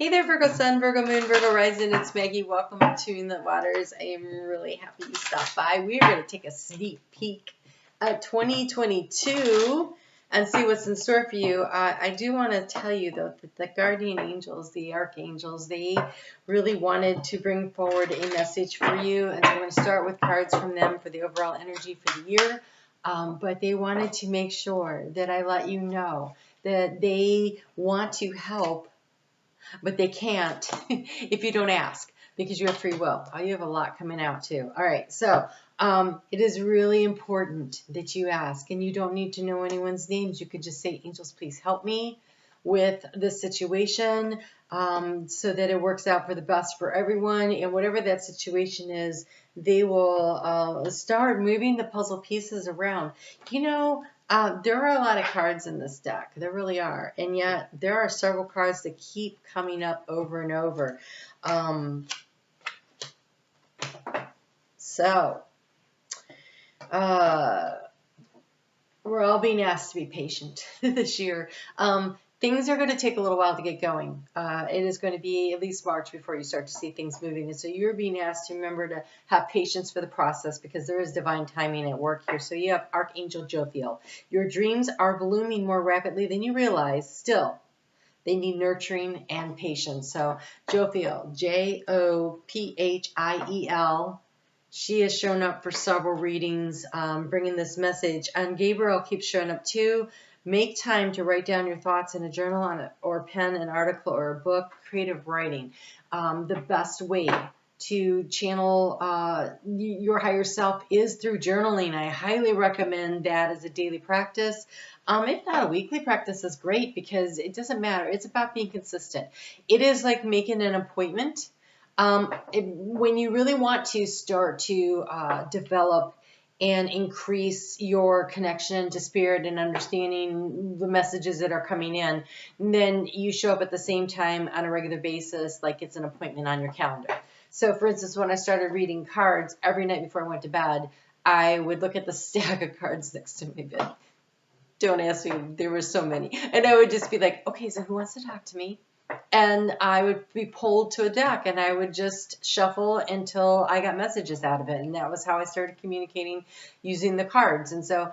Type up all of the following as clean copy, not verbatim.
Hey there, Virgo Sun, Virgo Moon, Virgo Rising. It's Maggie. Welcome to In the Waters. I am really happy you stopped by. We are going to take a sneak peek at 2022 and see what's in store for you. I do want to tell you, though, that the guardian angels, the archangels, they really wanted to bring forward a message for you. And so I'm going to start with cards from them for the overall energy for the year. But they wanted to make sure that I let you know that they want to help, but they can't if you don't ask, because you have free will. Oh, you have a lot coming out too. All right, so it is really important that you ask, and you don't need to know anyone's names. You could just say, angels, please help me with this situation, so that it works out for the best for everyone. And whatever that situation is, they will start moving the puzzle pieces around. You know, there are a lot of cards in this deck. There really are. And yet there are several cards that keep coming up over and over. We're all being asked to be patient this year. Things are going to take a little while to get going. It is going to be at least March before you start to see things moving. And so you're being asked to remember to have patience for the process, because there is divine timing at work here. So you have Archangel Jophiel. Your dreams are blooming more rapidly than you realize. Still, they need nurturing and patience. So Jophiel, Jophiel. She has shown up for several readings, bringing this message. And Gabriel keeps showing up too. Make time to write down your thoughts in a journal or pen, an article, or a book. Creative writing. The best way to channel your higher self is through journaling. I highly recommend that as a daily practice. If not, a weekly practice is great, because it doesn't matter. It's about being consistent. It is like making an appointment. When you really want to start to develop and increase your connection to spirit and understanding the messages that are coming in, then you show up at the same time on a regular basis, like it's an appointment on your calendar. So, for instance, when I started reading cards every night before I went to bed, I would look at the stack of cards next to my bed. Don't ask me, there were so many. And I would just be like, okay, so who wants to talk to me? And I would be pulled to a deck, and I would just shuffle until I got messages out of it. And that was how I started communicating using the cards. And so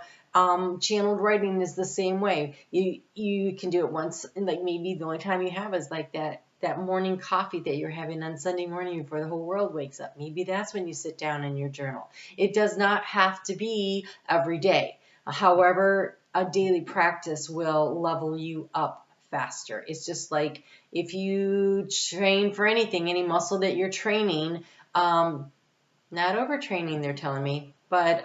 channeled writing is the same way. You can do it once, and like maybe the only time you have is like that morning coffee that you're having on Sunday morning before the whole world wakes up. Maybe that's when you sit down in your journal. It does not have to be every day. However, a daily practice will level you up faster. It's just like if you train for anything, any muscle that you're training, not overtraining, they're telling me, but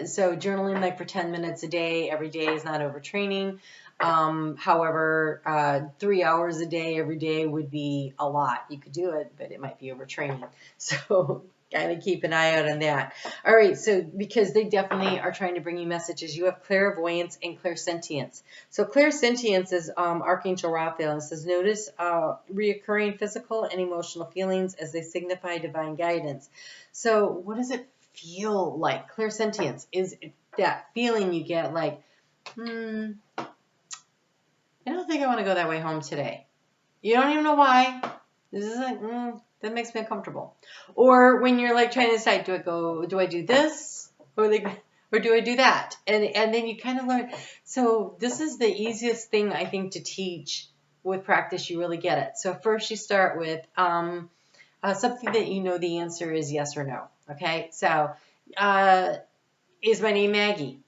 so journaling like for 10 minutes a day, every day is not overtraining. However, 3 hours a day, every day would be a lot. You could do it, but it might be overtraining. So kind of keep an eye out on that. All right, so because they definitely are trying to bring you messages, you have clairvoyance and clairsentience. So clairsentience is Archangel Raphael. It says, notice reoccurring physical and emotional feelings as they signify divine guidance. So what does it feel like? Clairsentience is that feeling you get like, I don't think I want to go that way home today. You don't even know why. This is like, that makes me uncomfortable. Or when you're like trying to decide, do I do this? Or do I do that? And then you kind of learn. So this is the easiest thing, I think, to teach. With practice, you really get it. So first you start with something that you know the answer is yes or no. Okay, so is my name Maggie?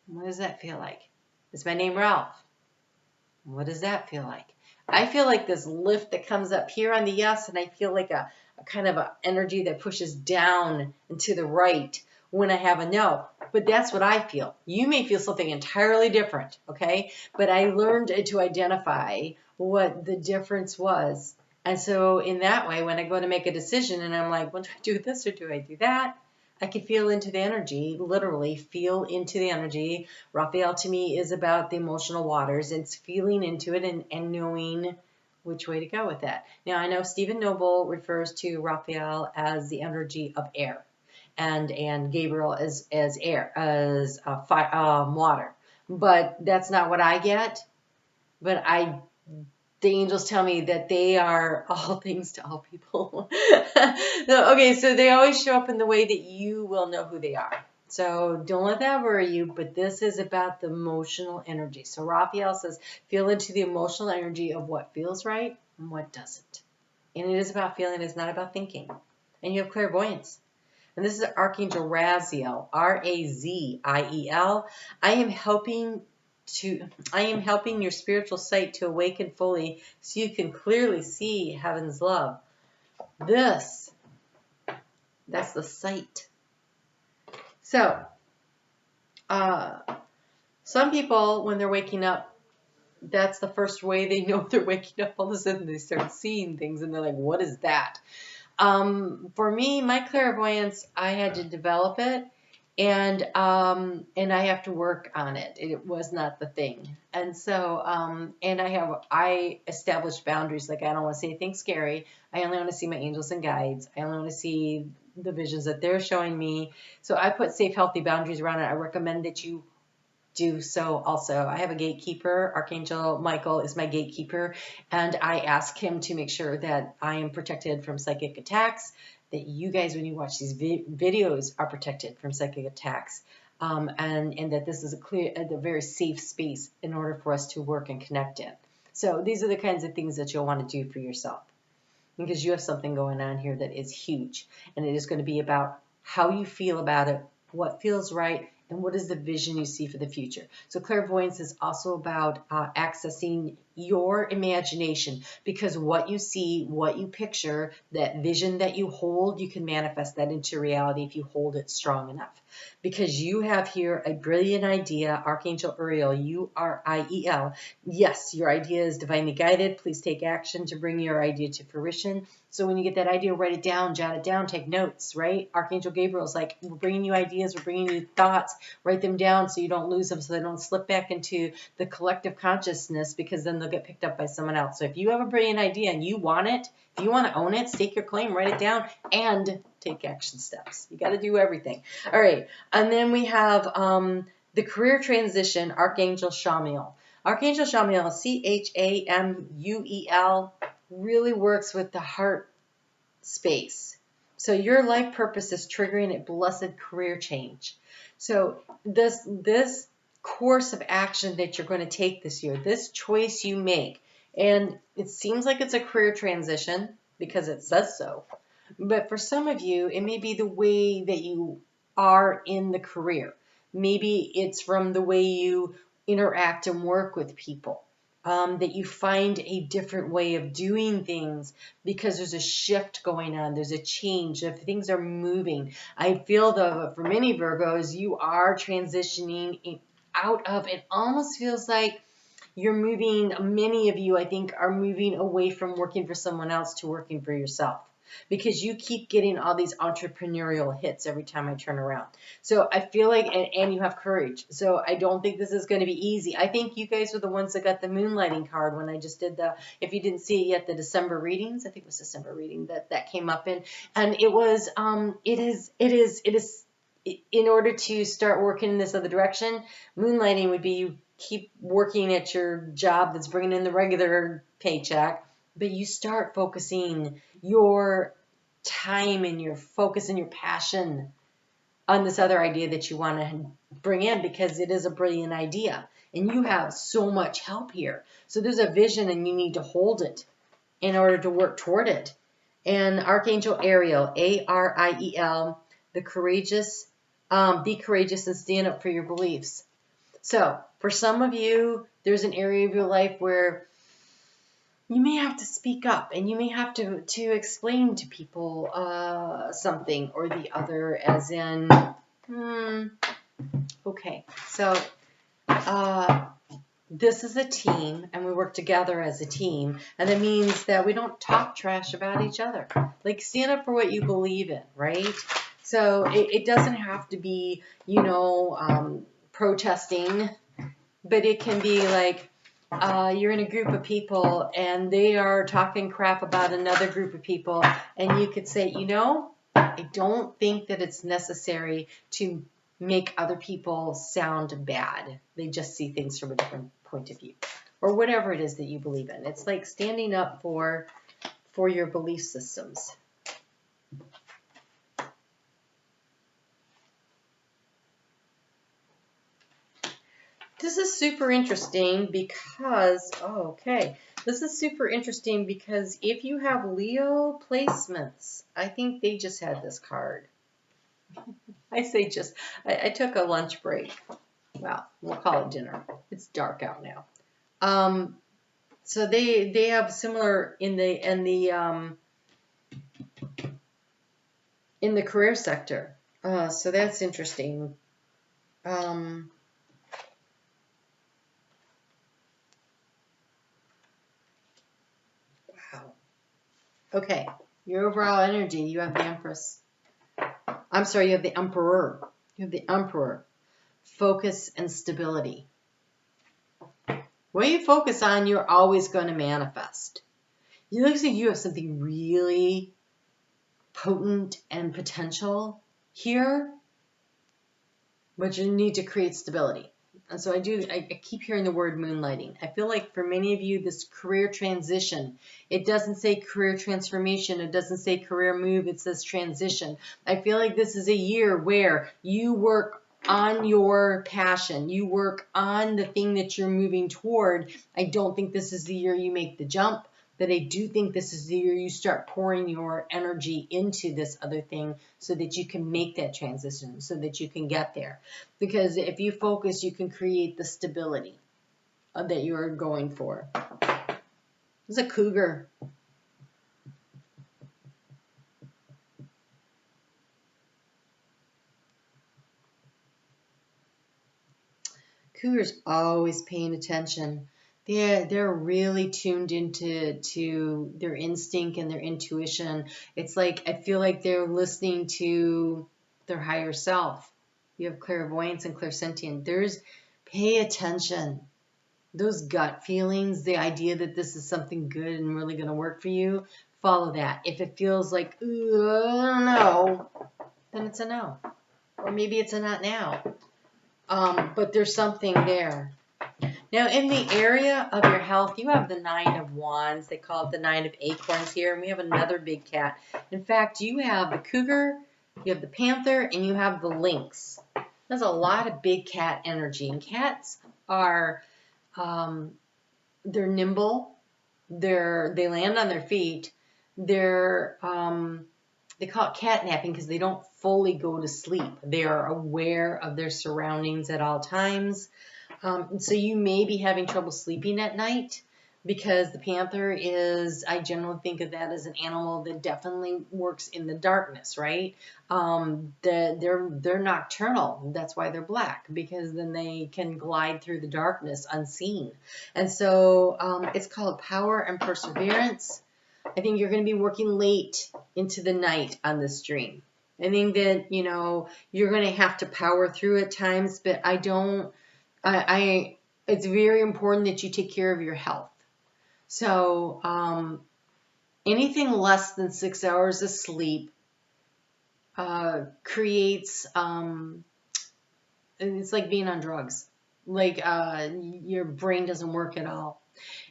What does that feel like? Is my name Ralph? What does that feel like? I feel like this lift that comes up here on the yes, and I feel like a kind of an energy that pushes down and to the right when I have a no. But that's what I feel. You may feel something entirely different, okay? But I learned to identify what the difference was. And so in that way, when I go to make a decision and I'm like, well, do I do this or do I do that? I can feel into the energy, literally feel into the energy. Raphael to me is about the emotional waters. It's feeling into it and knowing which way to go with that. Now, I know Stephen Noble refers to Raphael as the energy of air, and Gabriel as air, as water. But that's not what I get. But the angels tell me that they are all things to all people. Okay, so they always show up in the way that you will know who they are. So don't let that worry you, but this is about the emotional energy. So Raphael says, feel into the emotional energy of what feels right and what doesn't. And it is about feeling, it's not about thinking. And you have clairvoyance. And this is Archangel Raziel, R-A-Z-I-E-L. I am helping your spiritual sight to awaken fully so you can clearly see heaven's love. That's the sight. So, some people, when they're waking up, that's the first way they know they're waking up. All of a sudden they start seeing things and they're like, what is that? For me, my clairvoyance, I had to develop it, and I have to work on it. It was not the thing. And so, and I established boundaries. Like, I don't want to see anything scary. I only want to see my angels and guides. I only want to see the visions that they're showing me. So I put safe, healthy boundaries around it. I recommend that you do so also. I have a gatekeeper. Archangel Michael is my gatekeeper, and I ask him to make sure that I am protected from psychic attacks, that you guys, when you watch these videos, are protected from psychic attacks, and that this is a very safe space in order for us to work and connect in. So these are the kinds of things that you'll want to do for yourself, because you have something going on here that is huge, and it is going to be about how you feel about it, what feels right, and what is the vision you see for the future. So clairvoyance is also about accessing your imagination, because what you see, what you picture, that vision that you hold, you can manifest that into reality if you hold it strong enough. Because you have here a brilliant idea, Archangel Ariel, U-R-I-E-L. Yes, your idea is divinely guided. Please take action to bring your idea to fruition. So when you get that idea, write it down, jot it down, take notes, right? Archangel Gabriel's like, we're bringing you ideas, we're bringing you thoughts, write them down so you don't lose them, so they don't slip back into the collective consciousness, because then they'll get picked up by someone else. So if you have a brilliant idea and you want it, if you want to own it, stake your claim, write it down, and take action steps. You got to do everything. All right. And then we have the career transition, Archangel Chamuel. Archangel Chamuel, C-H-A-M-U-E-L, really works with the heart space. So your life purpose is triggering a blessed career change. So this course of action that you're going to take this year, this choice you make, and it seems like it's a career transition because it says so. But for some of you, it may be the way that you are in the career. Maybe it's from the way you interact and work with people. That you find a different way of doing things because there's a shift going on. There's a change. If things are moving. I feel for many Virgos, you are transitioning out of, it almost feels like you're moving, many of you, I think, are moving away from working for someone else to working for yourself, because you keep getting all these entrepreneurial hits every time I turn around. So I feel like, and you have courage. So I don't think this is going to be easy. I think you guys are the ones that got the moonlighting card when I just did if you didn't see it yet, the December readings, I think it was December reading that came up in, and it was, it is, in order to start working in this other direction, moonlighting would be you keep working at your job that's bringing in the regular paycheck, but you start focusing your time and your focus and your passion on this other idea that you want to bring in, because it is a brilliant idea and you have so much help here. So there's a vision and you need to hold it in order to work toward it. And Archangel Ariel, A-R-I-E-L, the courageous, be courageous and stand up for your beliefs. So for some of you, there's an area of your life where you may have to speak up and you may have to explain to people something or the other, as in, okay, so this is a team and we work together as a team, and that means that we don't talk trash about each other. Like, stand up for what you believe in, right? So it doesn't have to be, protesting, but it can be like, you're in a group of people and they are talking crap about another group of people, and you could say, I don't think that it's necessary to make other people sound bad. They just see things from a different point of view. or whatever it is that you believe in. It's like standing up for your belief systems. This is super interesting because, this is super interesting because if you have Leo placements, I think they just had this card. I say just, I took a lunch break. Well, we'll call it dinner. It's dark out now. So they have similar in the career sector. So that's interesting. Wow. Okay. Your overall energy, you have the Empress. I'm sorry, you have the Emperor. You have the Emperor. Focus and stability. What you focus on, you're always going to manifest. It looks like you have something really potent and potential here, but you need to create stability. And so I keep hearing the word moonlighting. I feel like for many of you, this career transition, it doesn't say career transformation. It doesn't say career move. It says transition. I feel like this is a year where you work on your passion. You work on the thing that you're moving toward. I don't think this is the year you make the jump, but I do think this is the year you start pouring your energy into this other thing so that you can make that transition, so that you can get there. Because if you focus, you can create the stability that you're going for. This is a cougar. Cougars always paying attention. They're really tuned into their instinct and their intuition. It's like, I feel like they're listening to their higher self. You have clairvoyance and clairsentient. Pay attention. Those gut feelings, the idea that this is something good and really going to work for you, follow that. If it feels like, I don't know, then it's a no. Or maybe it's a not now. But there's something there. Now, in the area of your health, you have the Nine of Wands. They call it the Nine of Acorns here. And we have another big cat. In fact, you have the cougar, you have the panther, and you have the lynx. There's a lot of big cat energy. And cats are, they're nimble. They land on their feet. They call it catnapping because they don't fully go to sleep. They are aware of their surroundings at all times. So you may be having trouble sleeping at night because the panther is, I generally think of that as an animal that definitely works in the darkness, right? They're nocturnal. That's why they're black, because then they can glide through the darkness unseen. And so it's called power and perseverance. I think you're going to be working late into the night on this dream. I think that, you're going to have to power through at times, but it's very important that you take care of your health. So, anything less than 6 hours of sleep creates, it's like being on drugs. Like, your brain doesn't work at all.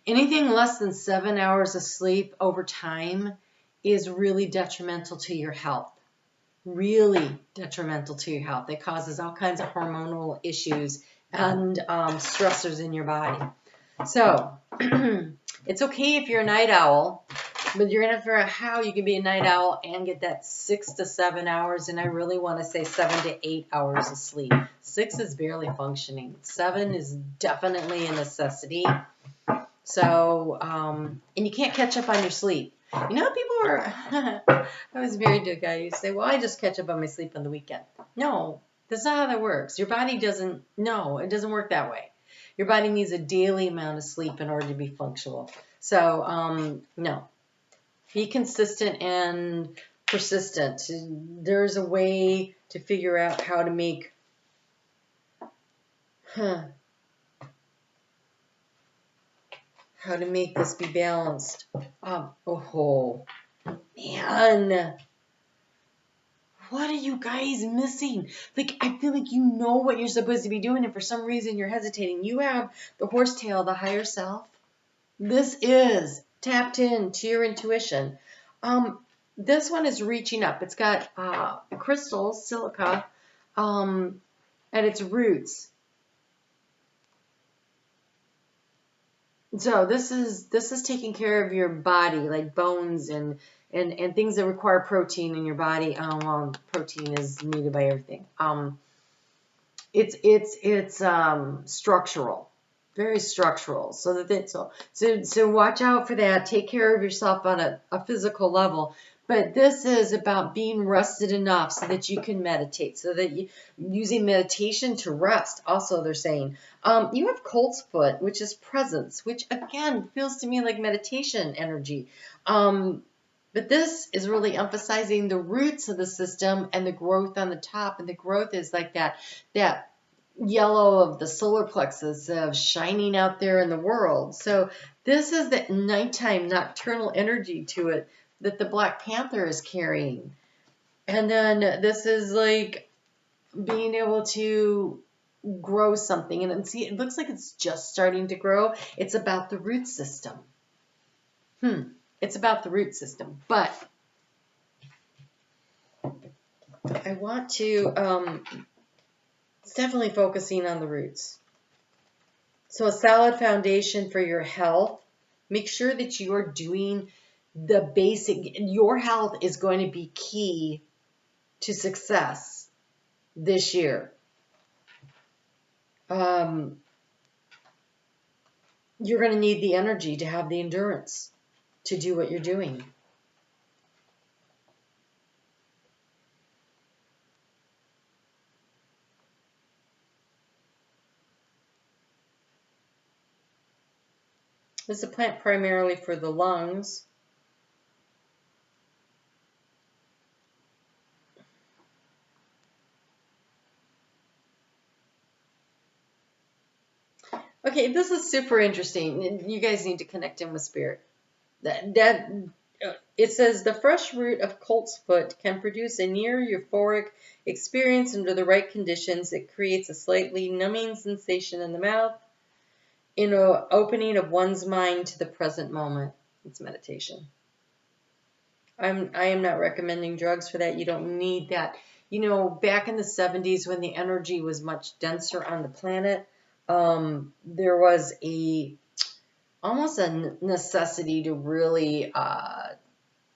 Anything less than 7 hours of sleep over time is really detrimental to your health. Really detrimental to your health. It causes all kinds of hormonal issues and stressors in your body. So it's okay if you're a night owl, but you're going to figure out how you can be a night owl and get that 6 to 7 hours. And I really want to say 7 to 8 hours of sleep. 6 is barely functioning. 7 is definitely a necessity. So, and you can't catch up on your sleep. People are, I was married to a guy who say, well, I just catch up on my sleep on the weekend. No, that's not how that works. Your body it doesn't work that way. Your body needs a daily amount of sleep in order to be functional. So, no. Be consistent and persistent. There's a way to figure out how to make, how to make this be balanced. Man. what are you guys missing? Like, I feel like you know what you're supposed to be doing, and for some reason you're hesitating. You have the horsetail, the higher self. This is tapped into your intuition. This one is reaching up. It's got crystals, silica, at its roots. So this is taking care of your body, like bones and things that require protein in your body. Well, protein is needed by everything. It's structural, very structural. So watch out for that. Take care of yourself on a physical level. But this is about being rested enough so that you can meditate, so that you using meditation to rest. Also, they're saying you have colt's foot, which is presence, which again feels to me like meditation energy. But this is really emphasizing the roots of the system and the growth on the top. And the growth is like that yellow of the solar plexus of shining out there in the world. So this is that nighttime nocturnal energy to it that the Black Panther is carrying. And then this is like being able to grow something. And see, it looks like it's just starting to grow. It's about the root system. It's about the root system. But I want to, it's definitely focusing on the roots. So a solid foundation for your health. Make sure that you are doing the basic. Your health is going to be key to success this year. You're going to need the energy to have the endurance to do what you're doing. This is a plant primarily for the lungs. Okay, this is super interesting. You guys need to connect in with spirit. It says the fresh root of colt's foot can produce a near euphoric experience under the right conditions. It creates a slightly numbing sensation in the mouth, in an opening of one's mind to the present moment. It's meditation. I am not recommending drugs for that. You don't need that. You know, back in the 70s when the energy was much denser on the planet, there was almost a necessity to really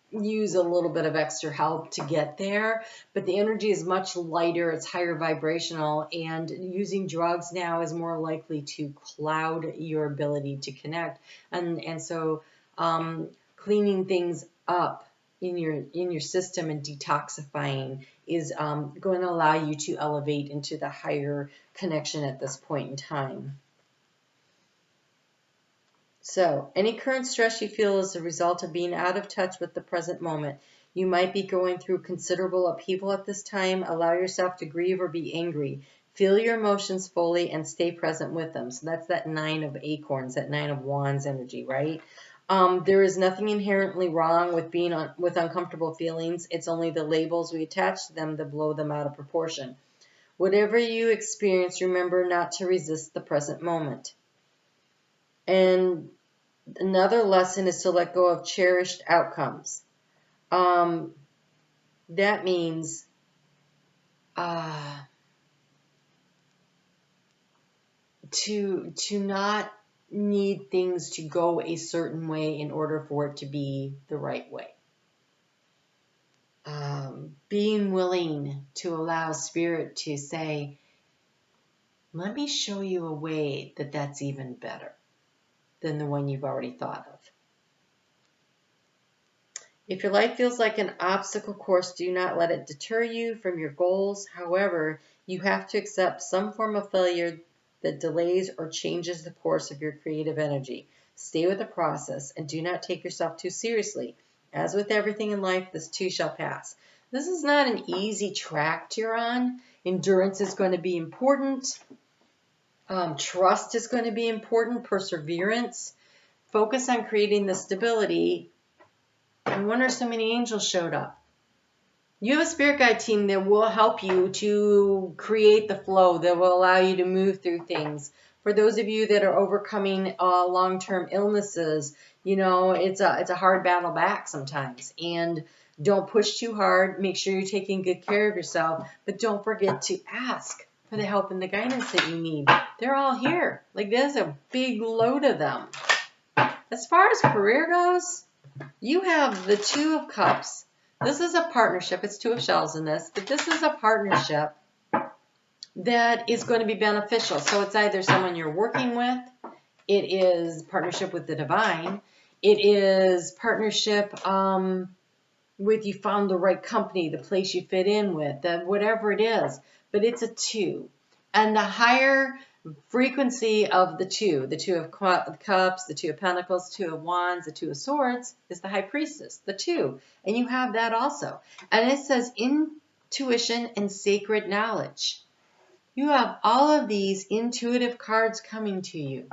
use a little bit of extra help to get there. But the energy is much lighter, it's higher vibrational, and using drugs now is more likely to cloud your ability to connect. And so cleaning things up in your system and detoxifying is going to allow you to elevate into the higher connection at this point in time. So, any current stress you feel is a result of being out of touch with the present moment. You might be going through considerable upheaval at this time. Allow yourself to grieve or be angry. Feel your emotions fully and stay present with them. So that's that 9 of acorns, that 9 of wands energy, right? There is nothing inherently wrong with being with uncomfortable feelings. It's only the labels we attach to them that blow them out of proportion. Whatever you experience, remember not to resist the present moment. And another lesson is to let go of cherished outcomes. That means to not need things to go a certain way in order for it to be the right way. Being willing to allow spirit to say, let me show you a way that's even better than the one you've already thought of. If your life feels like an obstacle course, do not let it deter you from your goals. However, you have to accept some form of failure that delays or changes the course of your creative energy. Stay with the process and do not take yourself too seriously. As with everything in life, this too shall pass. This is not an easy track you're on. Endurance is going to be important. Trust is going to be important. Perseverance. Focus on creating the stability. I wonder if so many angels showed up. You have a spirit guide team that will help you to create the flow that will allow you to move through things. For those of you that are overcoming long-term illnesses, it's a hard battle back sometimes. And don't push too hard. Make sure you're taking good care of yourself. But don't forget to ask for the help and the guidance that you need. They're all here. Like, there's a big load of them. As far as career goes, you have the Two of Cups. This is a partnership. It's Two of Shells in this, but this is a partnership that is going to be beneficial. So it's either someone you're working with, it is partnership with the divine, it is partnership with you found the right company, the place you fit in with, whatever it is, but it's a two. And the higher frequency of the two of cups, the Two of Pentacles, Two of Wands, the Two of Swords, is the High Priestess, the two. And you have that also. And it says intuition and sacred knowledge. You have all of these intuitive cards coming to you.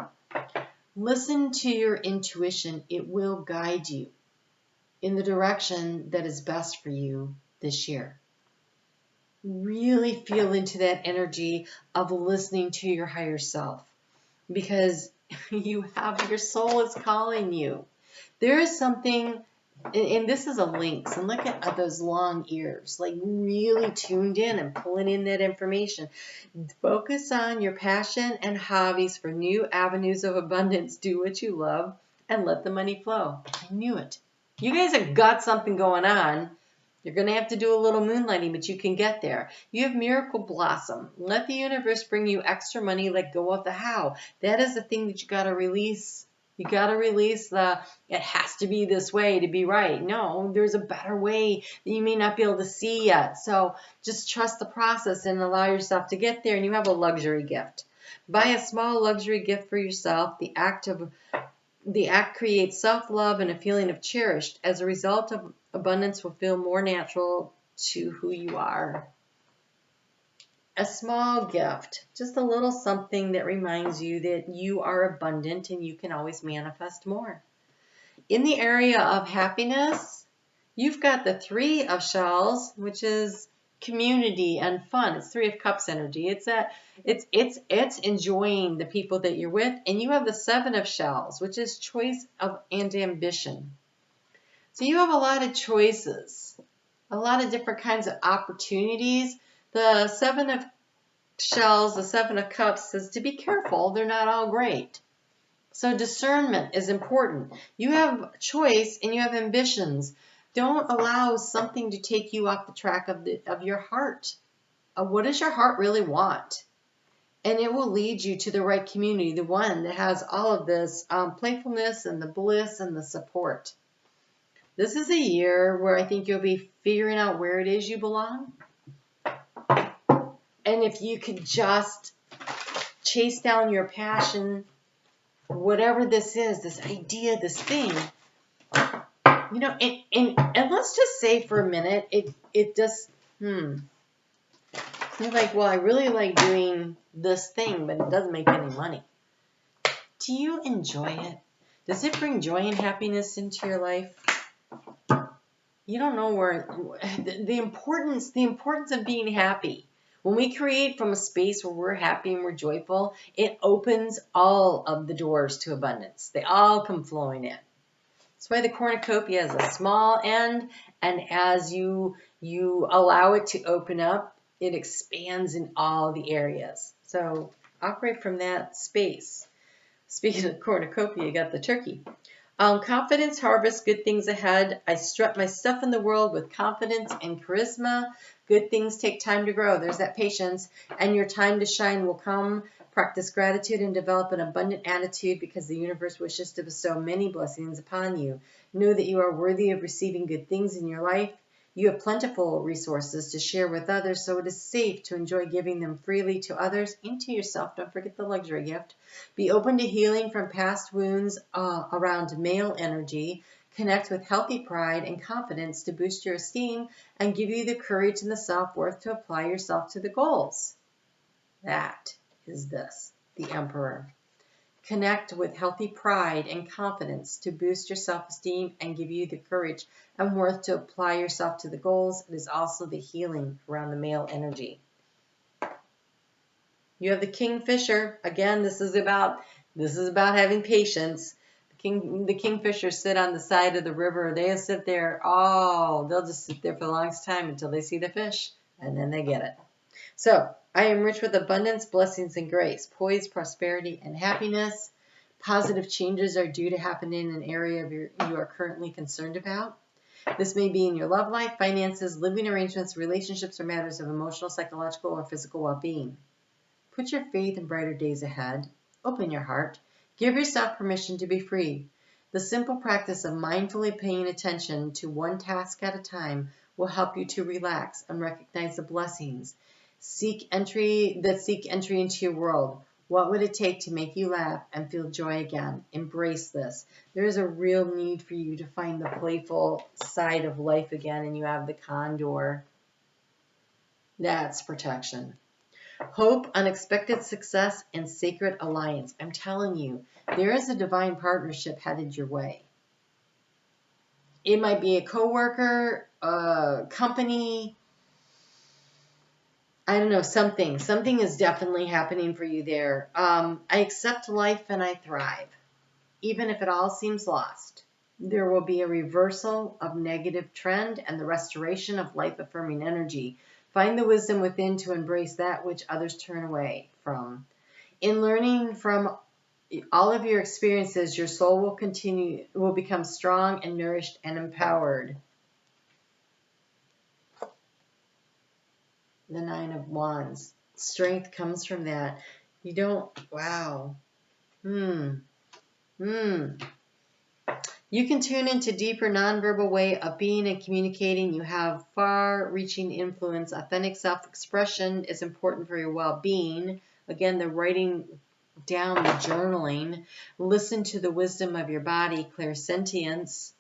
Listen to your intuition. It will guide you in the direction that is best for you this year. Really feel into that energy of listening to your higher self, because your soul is calling you. There is something, and this is a lynx, and look at those long ears, like really tuned in and pulling in that information. Focus on your passion and hobbies for new avenues of abundance. Do what you love and let the money flow. I knew it. You guys have got something going on. You're going to have to do a little moonlighting, but you can get there. You have Miracle Blossom. Let the universe bring you extra money. Let go of the how. That is the thing that you got to release. You got to release it has to be this way to be right. No, there's a better way that you may not be able to see yet. So just trust the process and allow yourself to get there. And you have a luxury gift. Buy a small luxury gift for yourself. The act creates self-love and a feeling of cherished. As a result of abundance will feel more natural to who you are. A small gift, just a little something that reminds you that you are abundant and you can always manifest more. In the area of happiness, you've got the Three of Shells, which is community and fun. It's Three of Cups energy. It's enjoying the people that you're with. And you have the Seven of Shells, which is choice and ambition. So you have a lot of choices, a lot of different kinds of opportunities. The Seven of Shells, the Seven of Cups says to be careful. They're not all great. So discernment is important. You have choice and you have ambitions. Don't allow something to take you off the track of your heart. What does your heart really want? And it will lead you to the right community, the one that has all of this playfulness and the bliss and the support. This is a year where I think you'll be figuring out where it is you belong. And if you could just chase down your passion, whatever this is, this idea, this thing, and let's just say for a minute, it just, you're like, well, I really like doing this thing, but it doesn't make any money. Do you enjoy it? Does it bring joy and happiness into your life? You don't know where the importance of being happy. When we create from a space where we're happy and we're joyful, it opens all of the doors to abundance. They all come flowing in. That's why the cornucopia has a small end, and as you allow it to open up, it expands in all the areas. So operate from that space. Speaking of cornucopia, you got the turkey. Confidence harvest, good things ahead. I strut my stuff in the world with confidence and charisma. Good things take time to grow. There's that patience, and your time to shine will come. Practice gratitude and develop an abundant attitude because the universe wishes to bestow many blessings upon you. Know that you are worthy of receiving good things in your life. You have plentiful resources to share with others, so it is safe to enjoy giving them freely to others and to yourself. Don't forget the luxury gift. Be open to healing from past wounds around male energy. Connect with healthy pride and confidence to boost your esteem and give you the courage and the self-worth to apply yourself to the goals. That is this, the Emperor. Connect with healthy pride and confidence to boost your self-esteem and give you the courage and worth to apply yourself to the goals. It is also the healing around the male energy. You have the Kingfisher. Again, this is about having patience. The Kingfishers sit on the side of the river. They'll sit there. Oh, they'll just sit there for the longest time until they see the fish, and then they get it. So, I am rich with abundance, blessings, and grace, poise, prosperity, and happiness. Positive changes are due to happen in an area you are currently concerned about. This may be in your love life, finances, living arrangements, relationships, or matters of emotional, psychological, or physical well-being. Put your faith in brighter days ahead. Open your heart. Give yourself permission to be free. The simple practice of mindfully paying attention to one task at a time will help you to relax and recognize the blessings. Seek entry into your world. What would it take to make you laugh and feel joy again? Embrace this. There is a real need for you to find the playful side of life again, and you have the Condor. That's protection. Hope, unexpected success, and sacred alliance. I'm telling you, there is a divine partnership headed your way. It might be a coworker, a company, I don't know, something. Something is definitely happening for you there. I accept life and I thrive. Even if it all seems lost, there will be a reversal of negative trend and the restoration of life-affirming energy. Find the wisdom within to embrace that which others turn away from. In learning from all of your experiences, your soul will become strong and nourished and empowered. The Nine of Wands. Strength comes from that. You don't, wow. You can tune into deeper nonverbal way of being and communicating. You have far-reaching influence. Authentic self-expression is important for your well-being. Again, the writing down, the journaling. Listen to the wisdom of your body. Clairsentience.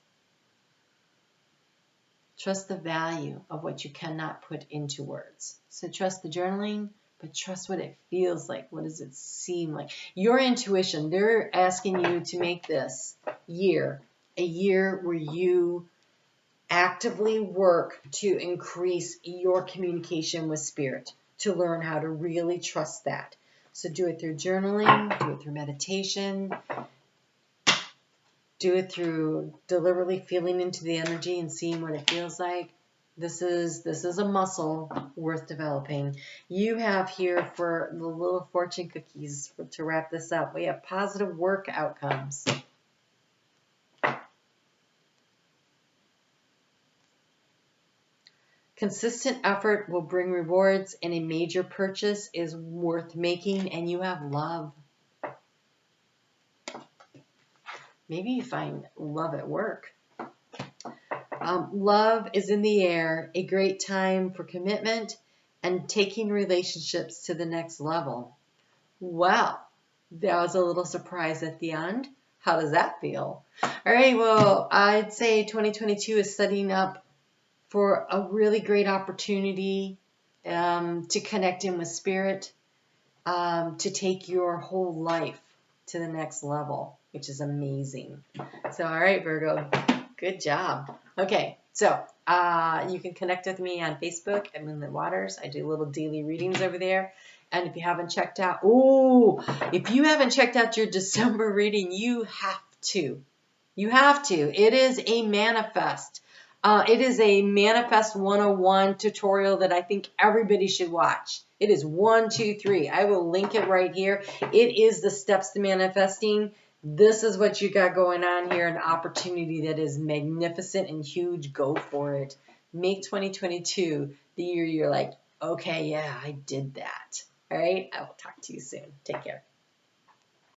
Trust the value of what you cannot put into words. So trust the journaling, but trust what it feels like. What does it seem like? Your intuition, they're asking you to make this year a year where you actively work to increase your communication with spirit, to learn how to really trust that. So do it through journaling, do it through meditation, do it through deliberately feeling into the energy and seeing what it feels like. This is a muscle worth developing. You have here for the little fortune cookies to wrap this up. We have positive work outcomes. Consistent effort will bring rewards, and a major purchase is worth making, and you have love. Maybe you find love at work. Love is in the air, a great time for commitment and taking relationships to the next level. Well, that was a little surprise at the end. How does that feel? All right, well, I'd say 2022 is setting up for a really great opportunity to connect in with spirit, to take your whole life to the next level, which is amazing. So, all right, Virgo, good job. Okay, so you can connect with me on Facebook at Moonlit Waters. I do little daily readings over there. And if you haven't checked out, your December reading, you have to. You have to. It is a manifest. It is a Manifest 101 tutorial that I think everybody should watch. It is 1, 2, 3. I will link it right here. It is the steps to manifesting. This is what you got going on here, an opportunity that is magnificent and huge. Go for it. Make 2022 the year you're like, okay, yeah, I did that. All right, I will talk to you soon. Take care.